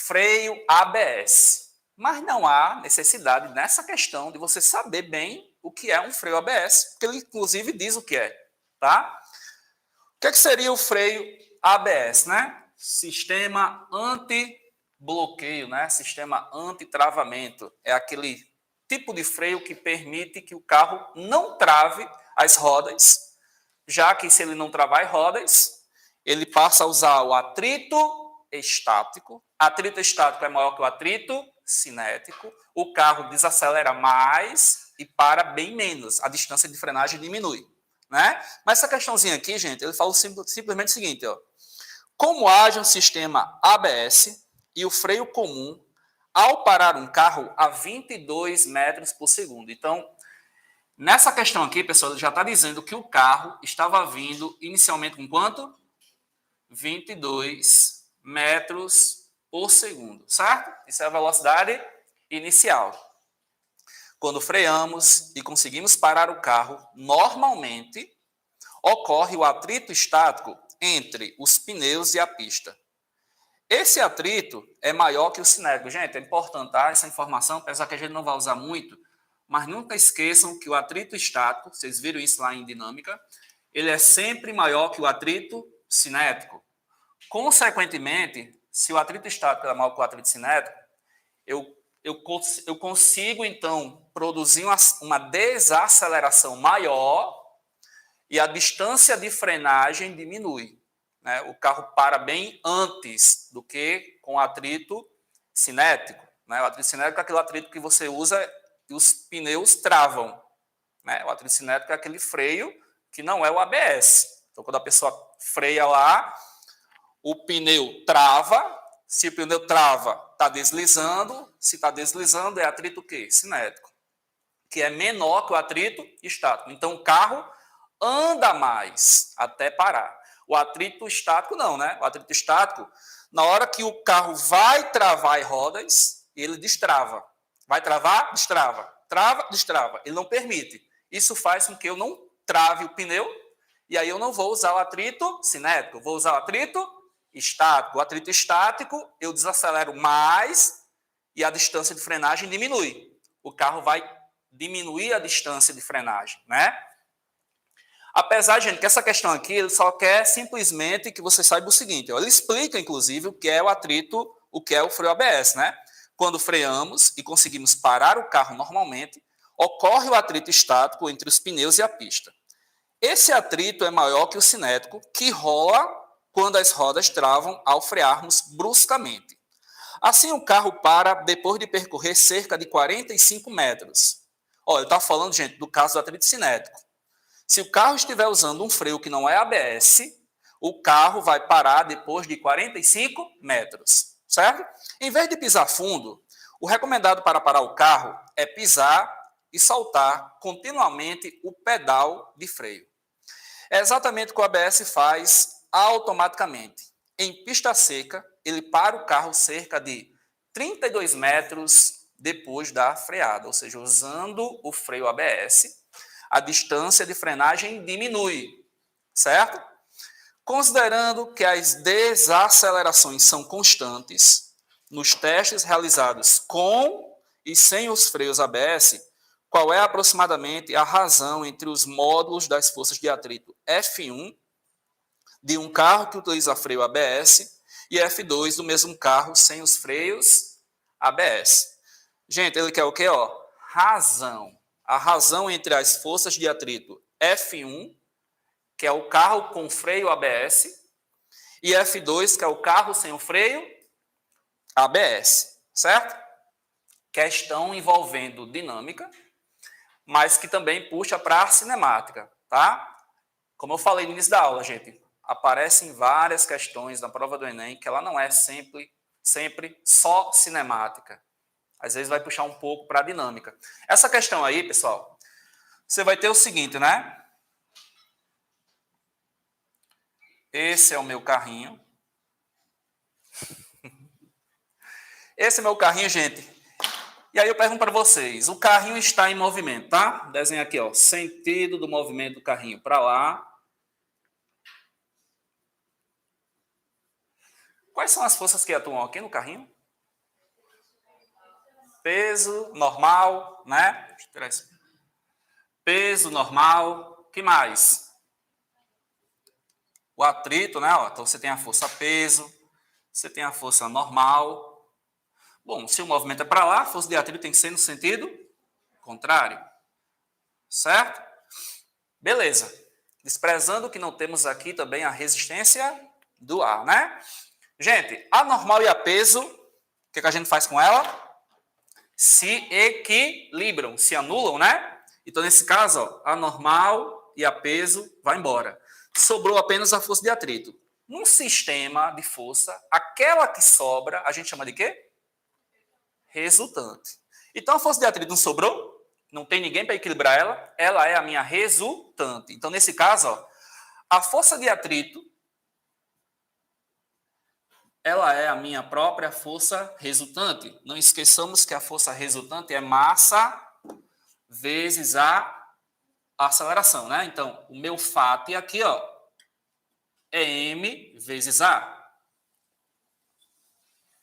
freio ABS. Mas não há necessidade nessa questão de você saber bem o que é um freio ABS, porque ele inclusive diz o que é, tá? O que seria o freio ABS, né? Sistema anti-bloqueio, né? Sistema anti-travamento. É aquele tipo de freio que permite que o carro não trave as rodas, já que se ele não travar as rodas, ele passa a usar o atrito estático. Atrito estático é maior que o atrito cinético. O carro desacelera mais e para bem menos. A distância de frenagem diminui, né? Mas essa questãozinha aqui, gente, ele fala simplesmente o seguinte, ó. Como age um sistema ABS e o freio comum ao parar um carro a 22 metros por segundo? Então, nessa questão aqui, pessoal, ele já está dizendo que o carro estava vindo inicialmente com quanto? 22 metros por segundo, certo? Isso é a velocidade inicial. Quando freamos e conseguimos parar o carro, normalmente ocorre o atrito estático entre os pneus e a pista. Esse atrito é maior que o cinético. Gente, é importante tá? Essa informação, apesar que a gente não vai usar muito, mas nunca esqueçam que o atrito estático, vocês viram isso lá em dinâmica, ele é sempre maior que o atrito cinético. Consequentemente, se o atrito estático é maior que o atrito cinético, eu consigo, então, produzir uma desaceleração maior e a distância de frenagem diminui. Né? O carro para bem antes do que com o atrito cinético. Né? O atrito cinético é aquele atrito que você usa e os pneus travam. Né? O atrito cinético é aquele freio que não é o ABS. Então, quando a pessoa freia lá, o pneu trava. Se o pneu trava, está deslizando. Se está deslizando, é atrito o quê? Cinético. Que é menor que o atrito estático. Então, o carro anda mais até parar. O atrito estático não, né? O atrito estático, na hora que o carro vai travar as rodas, ele destrava. Vai travar? Destrava. Trava? Destrava. Ele não permite. Isso faz com que eu não trave o pneu e aí eu não vou usar o atrito cinético, vou usar o atrito estático. O atrito estático, eu desacelero mais e a distância de frenagem diminui. O carro vai diminuir a distância de frenagem, né? Apesar, gente, que essa questão aqui, ele só quer simplesmente que você saiba o seguinte, ó, ele explica, inclusive, o que é o atrito, o que é o freio ABS, né? Quando freamos e conseguimos parar o carro normalmente, ocorre o atrito estático entre os pneus e a pista. Esse atrito é maior que o cinético, que rola quando as rodas travam ao frearmos bruscamente. Assim, o carro para depois de percorrer cerca de 45 metros. Olha, eu estava falando, gente, do caso do atrito cinético. Se o carro estiver usando um freio que não é ABS, o carro vai parar depois de 45 metros, certo? Em vez de pisar fundo, o recomendado para parar o carro é pisar e soltar continuamente o pedal de freio. É exatamente o que o ABS faz automaticamente. Em pista seca, ele para o carro cerca de 32 metros depois da freada, ou seja, usando o freio ABS, a distância de frenagem diminui, certo? Considerando que as desacelerações são constantes, nos testes realizados com e sem os freios ABS, qual é aproximadamente a razão entre os módulos das forças de atrito F1 de um carro que utiliza freio ABS e F2 do mesmo carro sem os freios ABS? Gente, ele quer o quê? Ó? Razão. A razão entre as forças de atrito F1, que é o carro com freio ABS, e F2, que é o carro sem o freio ABS, certo? Questão envolvendo dinâmica, mas que também puxa para a cinemática, tá? Como eu falei no início da aula, gente, aparecem várias questões na prova do Enem que ela não é sempre só cinemática. Às vezes vai puxar um pouco para a dinâmica. Essa questão aí, pessoal, você vai ter o seguinte, né? Esse é o meu carrinho. Esse é o meu carrinho, gente. E aí eu pergunto para vocês, o carrinho está em movimento, tá? Desenha aqui, ó, sentido do movimento do carrinho para lá. Quais são as forças que atuam aqui no carrinho? Peso normal, né? Deixa eu tirar isso. Peso normal. O que mais? O atrito, né? Ó, então, você tem a força peso, você tem a força normal. Bom, se o movimento é para lá, a força de atrito tem que ser no sentido contrário. Certo? Beleza. Desprezando que não temos aqui também a resistência do ar, né? Gente, a normal e a peso, o que a gente faz com ela? Se equilibram, se anulam, né? Então, nesse caso, ó, a normal e a peso vai embora. Sobrou apenas a força de atrito. Num sistema de força, aquela que sobra, a gente chama de quê? Resultante. Então, a força de atrito não sobrou? Não tem ninguém para equilibrar ela? Ela é a minha resultante. Então, nesse caso, ó, a força de atrito, ela é a minha própria força resultante. Não esqueçamos que a força resultante é massa vezes a aceleração, né? Então, o meu fato aqui, ó, é m vezes a.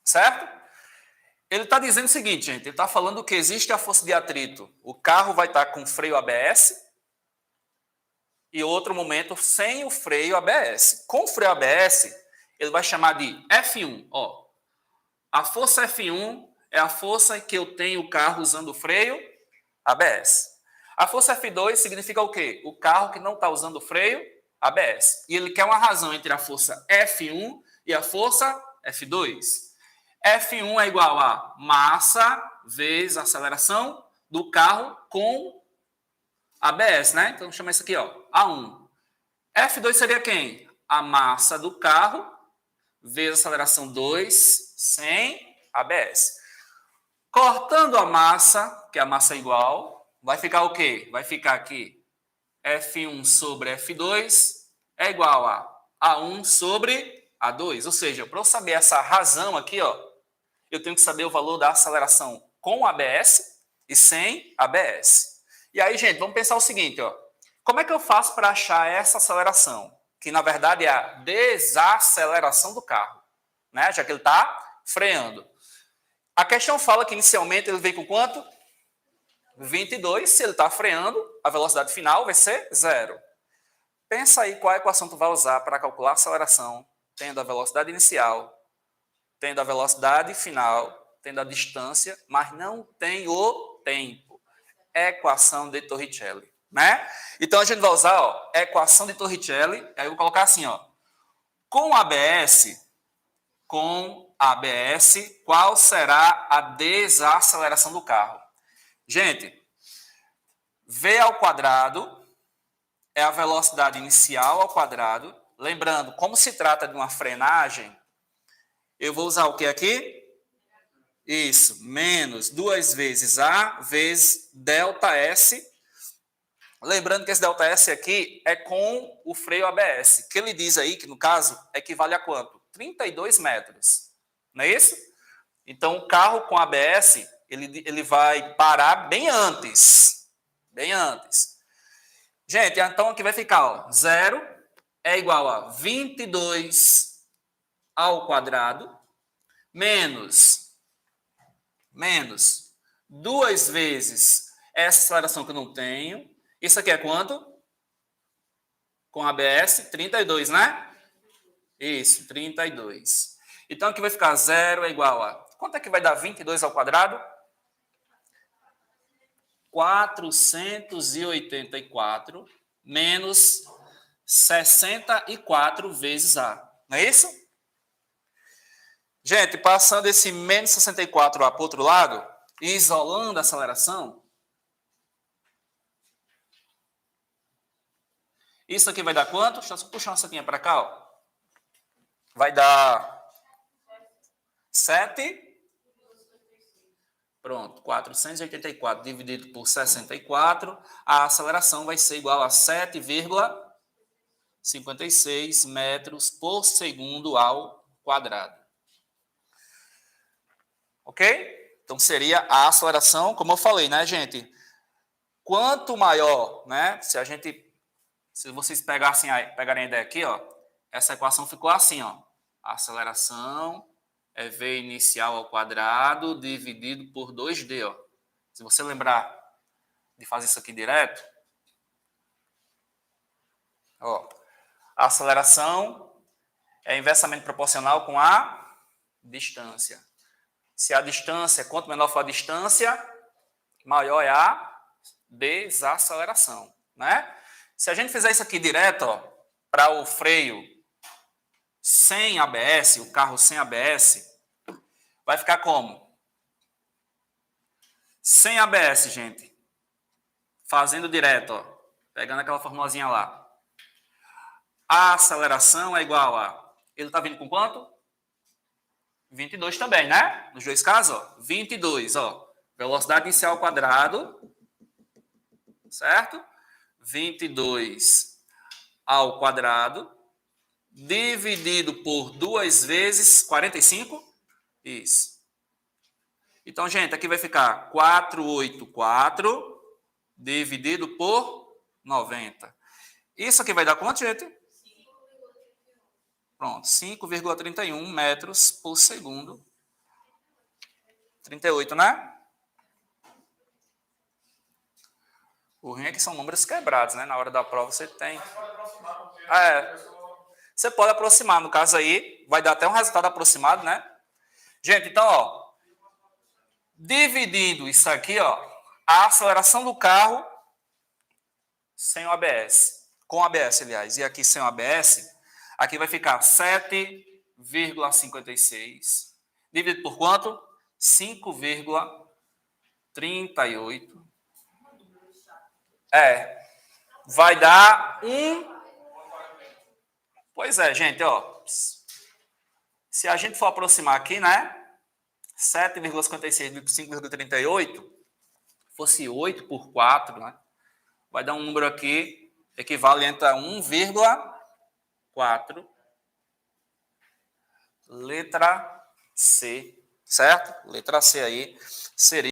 Certo? Ele está dizendo o seguinte, gente. Ele está falando que existe a força de atrito. O carro vai estar com freio ABS e outro momento sem o freio ABS. Com o freio ABS, ele vai chamar de F1. Ó, a força F1 é a força que eu tenho o carro usando o freio ABS. A força F2 significa o quê? O carro que não está usando o freio ABS. E ele quer uma razão entre a força F1 e a força F2. F1 é igual a massa vezes a aceleração do carro com ABS, né? Então, chama isso aqui, ó, A1. F2 seria quem? A massa do carro vezes a aceleração 2 sem ABS. Cortando a massa, que é a massa igual, vai ficar o quê? Vai ficar aqui F1 sobre F2 é igual a A1 sobre A2. Ou seja, para eu saber essa razão aqui, ó, eu tenho que saber o valor da aceleração com ABS e sem ABS. E aí, gente, vamos pensar o seguinte, ó. Como é que eu faço para achar essa aceleração? Que, na verdade, é a desaceleração do carro, né? Já que ele está freando. A questão fala que, inicialmente, ele vem com quanto? 22. Se ele está freando, a velocidade final vai ser 0. Pensa aí qual a equação tu vai usar para calcular a aceleração, tendo a velocidade inicial, tendo a velocidade final, tendo a distância, mas não tem o tempo. Equação de Torricelli, né? Então, a gente vai usar, ó, equação de Torricelli, aí eu vou colocar assim, ó, com ABS, qual será a desaceleração do carro? Gente, V ao quadrado é a velocidade inicial ao quadrado. Lembrando, como se trata de uma frenagem, eu vou usar o que aqui? Isso, menos 2 vezes A vezes ΔS. Lembrando que esse ΔS aqui é com o freio ABS, que ele diz aí que, no caso, equivale a quanto? 32 metros. Não é isso? Então, o carro com ABS, ele vai parar bem antes. Bem antes. Gente, então aqui vai ficar, ó, 0 é igual a 22 ao quadrado, menos 2 vezes essa aceleração que eu não tenho. Isso aqui é quanto? Com ABS, 32, né? Isso, 32. Então, aqui vai ficar 0 é igual a... Quanto é que vai dar 22 ao quadrado? 484 menos 64 vezes A. Não é isso? Gente, passando esse menos 64 lá para o outro lado, e isolando a aceleração, isso aqui vai dar quanto? Deixa eu puxar uma setinha para cá, ó. Vai dar 7. Pronto, 484 dividido por 64, a aceleração vai ser igual a 7,56 metros por segundo ao quadrado. Ok? Então, seria a aceleração, como eu falei, né, gente? Quanto maior, né? Se vocês pegarem a ideia aqui, ó, essa equação ficou assim, ó. A aceleração é V inicial ao quadrado dividido por 2D. Ó. Se você lembrar de fazer isso aqui direto, ó, a aceleração é inversamente proporcional com a distância. Se a distância, quanto menor for a distância, maior é a desaceleração, né? Se a gente fizer isso aqui direto, para o freio sem ABS, o carro sem ABS, vai ficar como? Sem ABS, gente. Fazendo direto, ó, pegando aquela formulazinha lá. A aceleração é igual a... Ele está vindo com quanto? 22 também, né? Nos dois casos, ó. 22, ó. Velocidade inicial ao quadrado. Certo? 22 ao quadrado. Dividido por 2 vezes 45. Isso. Então, gente, aqui vai ficar 484 dividido por 90. Isso aqui vai dar quanto, gente? Pronto, 5,31 metros por segundo. 38, né? O ruim é que são números quebrados, né? Na hora da prova você tem... Você pode aproximar, no caso aí, vai dar até um resultado aproximado, né? Gente, então, ó, dividindo isso aqui, ó, a aceleração do carro sem o ABS, com o ABS, aliás, e aqui sem o ABS, aqui vai ficar 7,56, dividido por quanto? 5,38. Vai dar um... Pois é, gente, ó. Se a gente for aproximar aqui, né? 7,56 por 5,38, fosse 8 por 4, né? Vai dar um número aqui equivalente a 1,4. Letra C, certo? Letra C aí seria